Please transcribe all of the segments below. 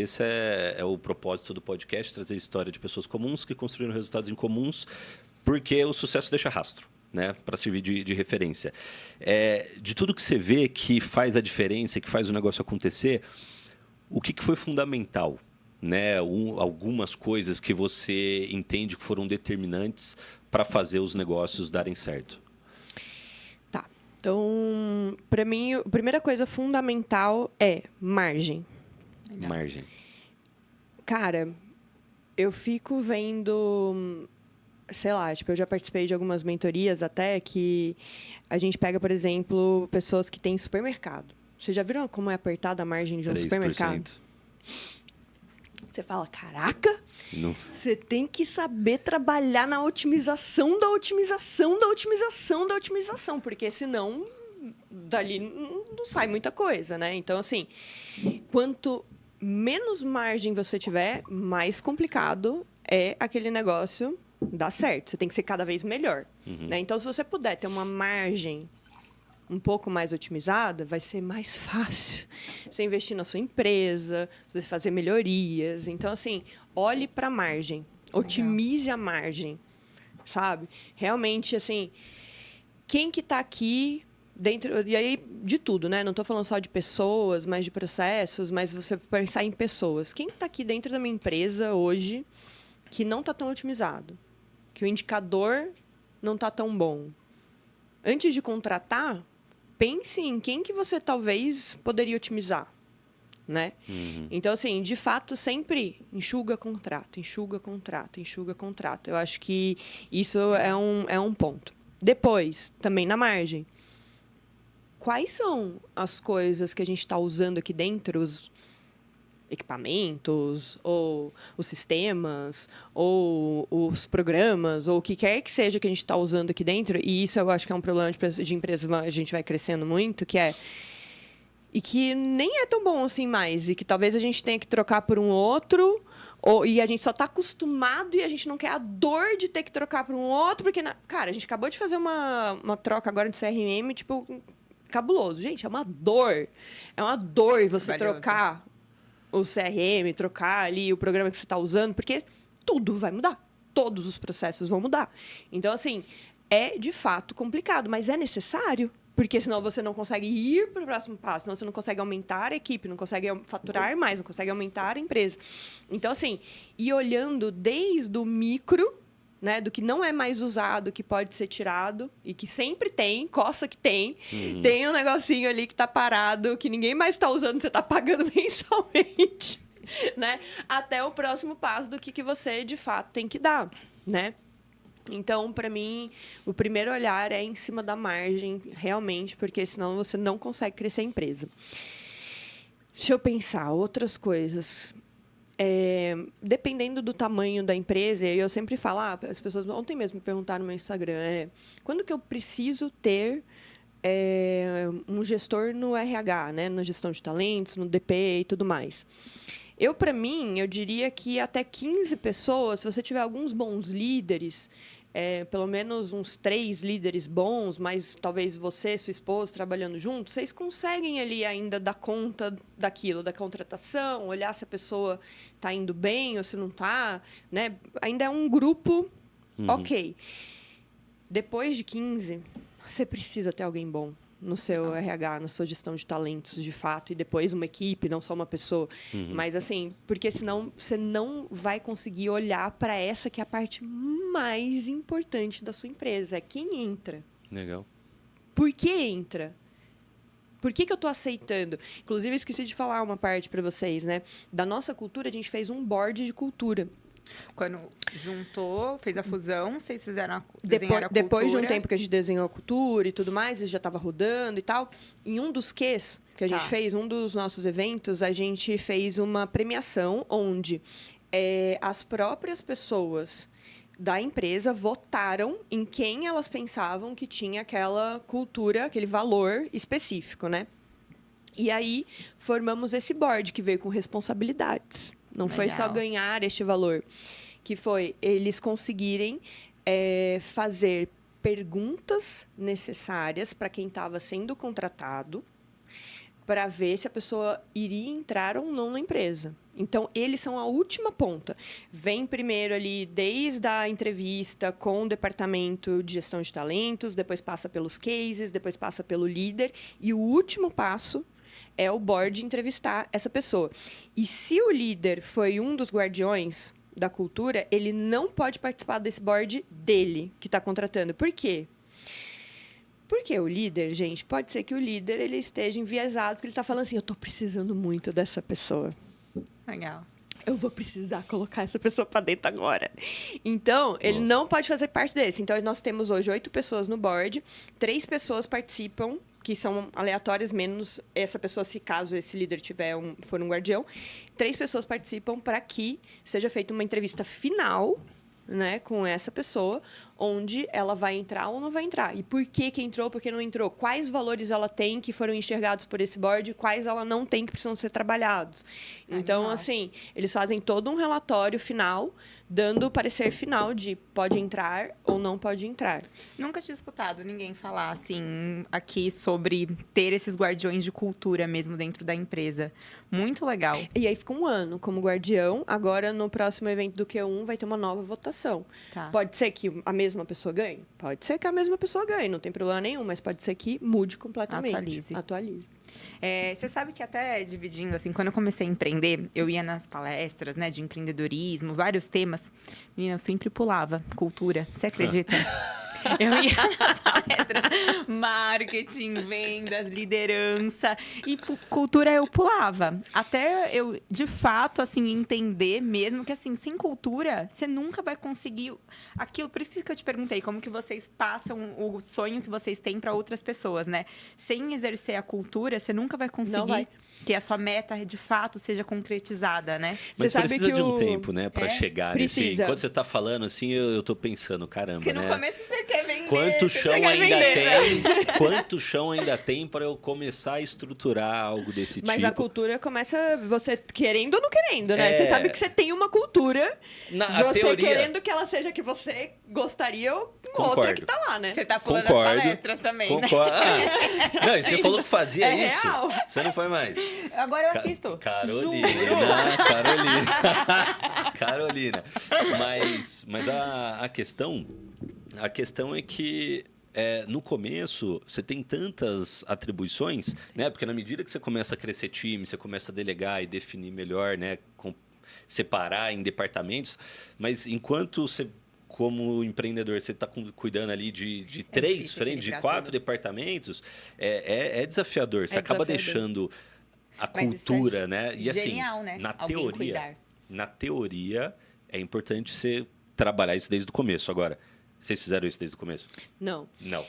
Esse é o propósito do podcast, trazer história de pessoas comuns que construíram resultados incomuns, porque o sucesso deixa rastro, né? Para servir de referência. De tudo que você vê que faz a diferença, que faz o negócio acontecer, o que foi fundamental? Né? Algumas coisas que você entende que foram determinantes para fazer os negócios darem certo. Tá. Então, para mim, a primeira coisa fundamental é margem. Legal. Margem. Cara, eu fico vendo, sei lá, tipo, eu já participei de algumas mentorias até que a gente pega, por exemplo, pessoas que têm supermercado. Vocês já viram como é apertada a margem de um 3%. Supermercado? Você fala, caraca, você tem que saber trabalhar na otimização da otimização da otimização da otimização, porque senão dali não sai muita coisa, né? Então, assim, quanto menos margem você tiver, mais complicado é aquele negócio dar certo. Você tem que ser cada vez melhor. Né? Então, se você puder ter uma margem um pouco mais otimizada, vai ser mais fácil você investir na sua empresa, você fazer melhorias. Então, assim, olhe para a margem, otimize a margem, sabe? Realmente, assim, quem que está aqui dentro... E aí, de tudo, né? Não estou falando só de pessoas, mas de processos, mas você pensar em pessoas. Quem está aqui dentro da minha empresa hoje que não está tão otimizado? Que o indicador não está tão bom? Antes de contratar, pense em quem que você talvez poderia otimizar, né? Então, assim, de fato, sempre enxuga contrato, enxuga contrato, enxuga contrato. Eu acho que isso é um ponto. Depois, também na margem. Quais são as coisas que a gente está usando aqui dentro, os equipamentos, ou os sistemas, ou os programas, ou o que quer que seja que a gente está usando aqui dentro, e isso eu acho que é um problema de empresa, a gente vai crescendo muito, e que nem é tão bom assim mais, e que talvez a gente tenha que trocar por um outro, e a gente só está acostumado e a gente não quer a dor de ter que trocar por um outro, porque, cara, a gente acabou de fazer uma troca agora de CRM, tipo, cabuloso. Gente, é uma dor você trocar o CRM, trocar ali o programa que você está usando, porque tudo vai mudar. Todos os processos vão mudar. Então, assim, é de fato complicado, mas é necessário, porque senão você não consegue ir para o próximo passo, senão você não consegue aumentar a equipe, não consegue faturar mais, não consegue aumentar a empresa. Então, assim, ir olhando desde o micro, né, do que não é mais usado, que pode ser tirado, e que sempre tem, coça que tem. Tem um negocinho ali que está parado, que ninguém mais está usando, você está pagando mensalmente, né? Até o próximo passo do que você, de fato, tem que dar, né? Então, para mim, o primeiro olhar é em cima da margem, realmente, porque senão você não consegue crescer a empresa. Deixa eu pensar, outras coisas. Dependendo do tamanho da empresa, eu sempre falo, as pessoas ontem mesmo me perguntaram no meu Instagram, quando que eu preciso ter um gestor no RH, né, na gestão de talentos, no DP e tudo mais. Para mim, eu diria que até 15 pessoas, se você tiver alguns bons líderes, pelo menos uns 3 líderes bons, mas talvez você, sua esposa, trabalhando juntos, vocês conseguem ali ainda dar conta daquilo, da contratação, olhar se a pessoa está indo bem ou se não está, né? Ainda é um grupo ok. Depois de 15, você precisa ter alguém bom no seu RH, na sua gestão de talentos, de fato, e depois uma equipe, não só uma pessoa. Mas, assim, porque senão você não vai conseguir olhar para essa que é a parte mais importante da sua empresa. É quem entra. Legal. Por que entra? Por que eu estou aceitando? Inclusive, esqueci de falar uma parte para vocês, né? Da nossa cultura, a gente fez um board de cultura. Quando juntou, fez a fusão, vocês fizeram desenharam a cultura. Depois de um tempo que a gente desenhou a cultura e tudo mais, já estava rodando e tal. Em um dos Qs que a gente fez, um dos nossos eventos, a gente fez uma premiação onde as próprias pessoas da empresa votaram em quem elas pensavam que tinha aquela cultura, aquele valor específico, né? E aí, formamos esse board que veio com responsabilidades. Não foi só ganhar este valor. Que foi eles conseguirem fazer perguntas necessárias para quem estava sendo contratado, para ver se a pessoa iria entrar ou não na empresa. Então, eles são a última ponta. Vem primeiro ali, desde a entrevista com o departamento de gestão de talentos, depois passa pelos cases, depois passa pelo líder, e o último passo é o board entrevistar essa pessoa. E se o líder foi um dos guardiões da cultura, ele não pode participar desse board dele, que está contratando. Por quê? Porque o líder, gente, pode ser que o líder ele esteja enviesado, porque ele está falando assim, eu estou precisando muito dessa pessoa. Legal. Eu vou precisar colocar essa pessoa para dentro agora. Então, ele não pode fazer parte desse. Então, nós temos hoje 8 pessoas no board, 3 pessoas participam, que são aleatórias, menos essa pessoa, se caso esse líder for um guardião. 3 pessoas participam para que seja feita uma entrevista final, né, com essa pessoa, onde ela vai entrar ou não vai entrar. E por que entrou, por que não entrou? Quais valores ela tem que foram enxergados por esse board, quais ela não tem que precisam ser trabalhados. Então, assim, eles fazem todo um relatório final, dando o parecer final de pode entrar ou não pode entrar. Nunca tinha escutado ninguém falar, assim, aqui sobre ter esses guardiões de cultura mesmo dentro da empresa. Muito legal. E aí fica um ano como guardião. Agora, no próximo evento do Q1, vai ter uma nova votação. Tá. Pode ser que a mesma pessoa ganhe? Pode ser que a mesma pessoa ganhe, não tem problema nenhum, mas pode ser que mude completamente. Atualize. Você sabe que até dividindo, assim, quando eu comecei a empreender, eu ia nas palestras, né, de empreendedorismo, vários temas, e eu sempre pulava cultura. Você acredita? Eu ia nas palestras, marketing, vendas, liderança e cultura eu pulava. Até eu, de fato, assim, entender mesmo que, assim, sem cultura, você nunca vai conseguir aquilo. Por isso que eu te perguntei, como que vocês passam o sonho que vocês têm para outras pessoas, né? Sem exercer a cultura, você nunca vai conseguir que a sua meta, de fato, seja concretizada, né? Mas você sabe precisa que de um tempo, né, para chegar nesse... Precisa. Enquanto você tá falando, assim, eu tô pensando, caramba, Porque no né? começo você quer vender. Quanto chão ainda vender, tem? Quanto chão ainda tem para eu começar a estruturar algo desse tipo? Mas a cultura começa você querendo ou não querendo, né? Você sabe que você tem uma cultura, a você teoria... querendo que ela seja que você gostaria ou outra que tá lá, né? Você tá pulando Concordo. as palestras também, Concordo. né? Não, e você falou que fazia É isso. real. Você não foi mais. Agora eu assisto. Carolina. Carolina. Mas a questão é que no começo, você tem tantas atribuições, né? Porque na medida que você começa a crescer time, você começa a delegar e definir melhor, né? Separar em departamentos. Mas enquanto você, como empreendedor, você está cuidando ali de 3 frentes, de 4 departamentos, é desafiador. Você acaba deixando a cultura, né? E genial, assim, né? na teoria, é importante você trabalhar isso desde o começo. Agora, vocês fizeram isso desde o começo? Não. Não.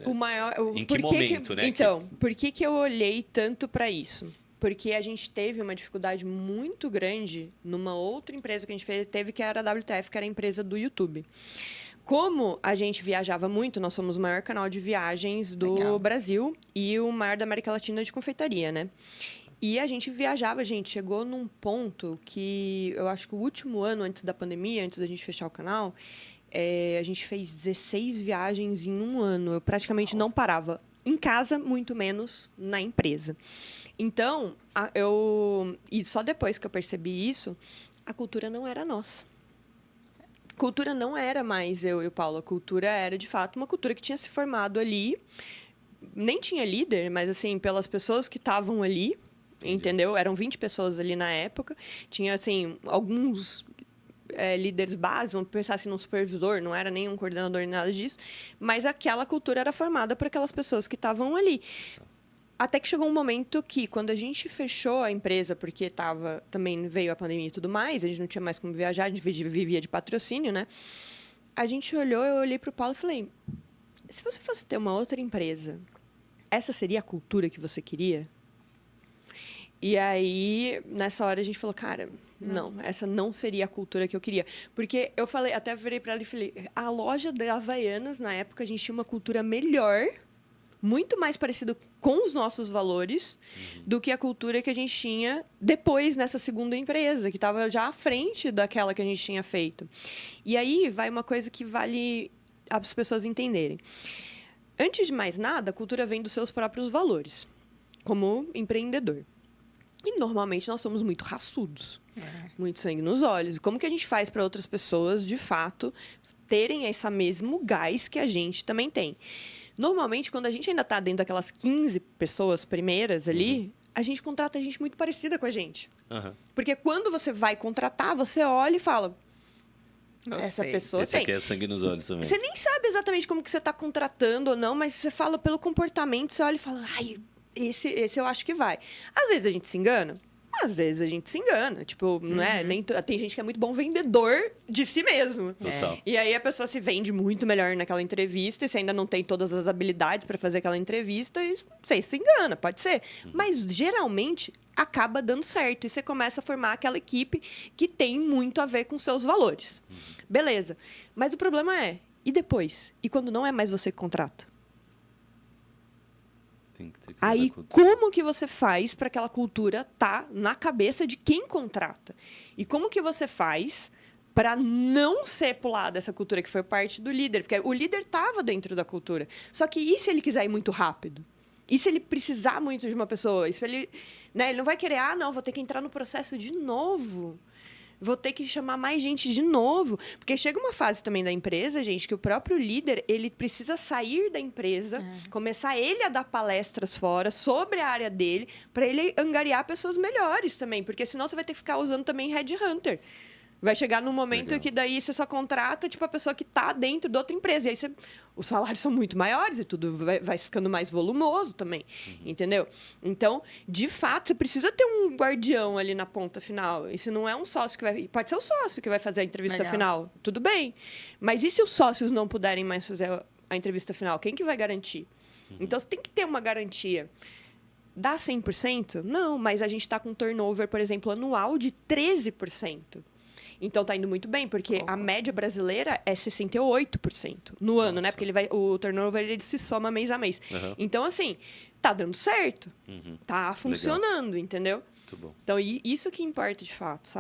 O maior. Em que momento, né? Então, por que eu olhei tanto para isso? Porque a gente teve uma dificuldade muito grande numa outra empresa que a gente teve, que era a WTF, que era a empresa do YouTube. Como a gente viajava muito, nós somos o maior canal de viagens do Brasil e o maior da América Latina de confeitaria, né? E a gente viajava, chegou num ponto que eu acho que o último ano antes da pandemia, antes da gente fechar o canal, a gente fez 16 viagens em um ano. Eu praticamente não parava em casa, muito menos na empresa. Então, e só depois que eu percebi isso, a cultura não era nossa. Cultura não era mais eu e o Paulo. A cultura era, de fato, uma cultura que tinha se formado ali. Nem tinha líder, mas, assim, pelas pessoas que estavam ali, entendeu? Eram 20 pessoas ali na época. Tinha, assim, alguns líderes básicos, vamos pensar assim, num supervisor, não era nenhum coordenador, nem nada disso. Mas aquela cultura era formada por aquelas pessoas que estavam ali. Até que chegou um momento que, quando a gente fechou a empresa, porque também veio a pandemia e tudo mais, a gente não tinha mais como viajar, a gente vivia de patrocínio, né? A gente olhou, eu olhei para o Paulo e falei, se você fosse ter uma outra empresa, essa seria a cultura que você queria? E aí, nessa hora, a gente falou, cara, não, essa não seria a cultura que eu queria. Porque eu falei, até virei para ela e falei, a loja da Havaianas, na época, a gente tinha uma cultura melhor, muito mais parecida com os nossos valores do que a cultura que a gente tinha depois nessa segunda empresa, que estava já à frente daquela que a gente tinha feito. E aí vai uma coisa que vale as pessoas entenderem. Antes de mais nada, a cultura vem dos seus próprios valores. como empreendedor. E normalmente nós somos muito raçudos, muito sangue nos olhos. Como que a gente faz para outras pessoas, de fato, terem esse mesmo gás que a gente também tem? Normalmente, quando a gente ainda está dentro daquelas 15 pessoas primeiras ali, a gente contrata gente muito parecida com a gente. Aham. Porque quando você vai contratar, você olha e fala, essa Gostei. pessoa Esse tem. aqui é sangue nos olhos também. Você nem sabe exatamente como que você está contratando ou não, mas você fala pelo comportamento, você olha e fala, ai, esse eu acho que vai. Às vezes a gente se engana, às vezes a gente se engana. Tipo, não é, tem gente que é muito bom vendedor de si mesmo. Total. E aí a pessoa se vende muito melhor naquela entrevista, e você ainda não tem todas as habilidades para fazer aquela entrevista, e você se engana, pode ser. Mas geralmente acaba dando certo, e você começa a formar aquela equipe que tem muito a ver com seus valores. Beleza. Mas o problema é, e depois? E quando não é mais você que contrata? Tem que ter que Aí, mudar a cultura. como que você faz para aquela cultura tá na cabeça de quem contrata? E como que você faz para não ser pular dessa cultura que foi parte do líder? Porque o líder estava dentro da cultura. Só que e se ele quiser ir muito rápido? E se ele precisar muito de uma pessoa? E se ele, né, ele não vai querer, não, vou ter que entrar no processo de novo. Vou ter que chamar mais gente de novo. Porque chega uma fase também da empresa, gente, que o próprio líder, ele precisa sair da empresa, começar ele a dar palestras fora sobre a área dele, para ele angariar pessoas melhores também. Porque senão você vai ter que ficar usando também headhunter. Vai chegar num momento Legal. que daí você só contrata, tipo, a pessoa que está dentro de outra empresa. E aí os salários são muito maiores e tudo vai ficando mais volumoso também, entendeu? Então, de fato, você precisa ter um guardião ali na ponta final. E se não é um sócio que vai... Pode ser o sócio que vai fazer a entrevista Legal. final. Tudo bem. Mas e se os sócios não puderem mais fazer a entrevista final? Quem que vai garantir? Então, você tem que ter uma garantia. Dá 100%? Não, mas a gente está com um turnover, por exemplo, anual de 13%. Então tá indo muito bem, porque a média brasileira é 68% no ano, né? Nossa. Porque o turnover ele se soma mês a mês. Aham. Então, assim, tá dando certo. Uhum. Tá funcionando, entendeu? Muito bom. Então, isso que importa de fato, sabe?